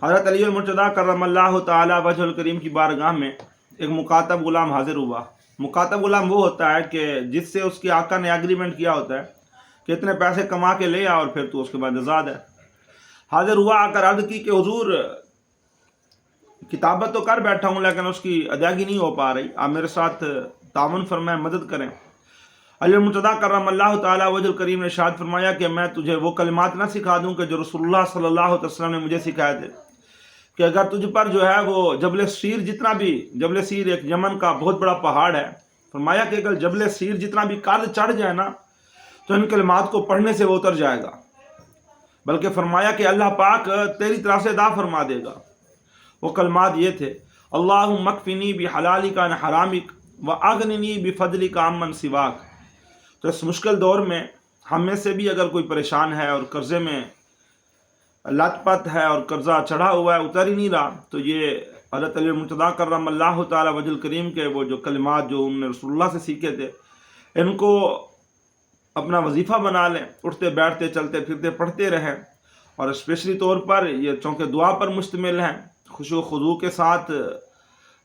حضرت علی المرتضیٰ کرم اللہ تعالی وجہ الکریم کی بارگاہ میں ایک مکاتب غلام حاضر ہوا۔ مکاتب غلام وہ ہوتا ہے کہ جس سے اس کے آقا نے ایگریمنٹ کیا ہوتا ہے کہ اتنے پیسے کما کے لے آ اور پھر تو اس کے بعد آزاد ہے۔ حاضر ہوا، آ کر عرض کی کہ حضور کتابت تو کر بیٹھا ہوں لیکن اس کی ادائیگی نہیں ہو پا رہی، آپ میرے ساتھ تعاون فرمائیں، مدد کریں۔ علی المرتضیٰ کرم اللہ تعالیٰ وجہ الکریم نے ارشاد فرمایا کہ میں تجھے وہ کلمات نہ سکھا دوں کہ جو رسول اللہ صلی اللہ علیہ وسلم نے مجھے سکھائے تھے، کہ اگر تجھ پر جو ہے وہ جبل سیر جتنا بھی، جبل سیر ایک یمن کا بہت بڑا پہاڑ ہے، فرمایا کہ اگر جبل سیر جتنا بھی قد چڑھ جائے نا تو ان کلمات کو پڑھنے سے وہ اتر جائے گا، بلکہ فرمایا کہ اللہ پاک تیری طرف سے عطا فرما دے گا۔ وہ کلمات یہ تھے: اللہم اکفنی بحلالک عن حرامک واغننی بفضلک عمن سواک۔ تو اس مشکل دور میں ہم میں سے بھی اگر کوئی پریشان ہے اور قرضے میں لت پت ہے اور قرضہ چڑھا ہوا ہے، اتر ہی نہیں رہا، تو یہ حضرت علی المرتضیٰ کرم اللہ تعالی وجہ الکریم کے وہ جو کلمات جو انہوں نے رسول اللہ سے سیکھے تھے، ان کو اپنا وظیفہ بنا لیں، اٹھتے بیٹھتے چلتے پھرتے پڑھتے رہیں، اور اسپیشلی طور پر یہ چونکہ دعا پر مشتمل ہیں، خشوع و خضوع کے ساتھ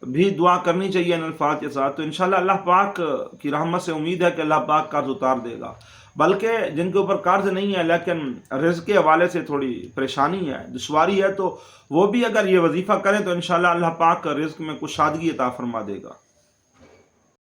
بھی دعا کرنی چاہیے ان الفاظ کے ساتھ، تو انشاءاللہ اللہ پاک کی رحمت سے امید ہے کہ اللہ پاک قرض اتار دے گا۔ بلکہ جن کے اوپر قرض نہیں ہے لیکن رزق کے حوالے سے تھوڑی پریشانی ہے، دشواری ہے، تو وہ بھی اگر یہ وظیفہ کریں تو انشاءاللہ اللہ پاک رزق میں کشادگی عطا فرما دے گا۔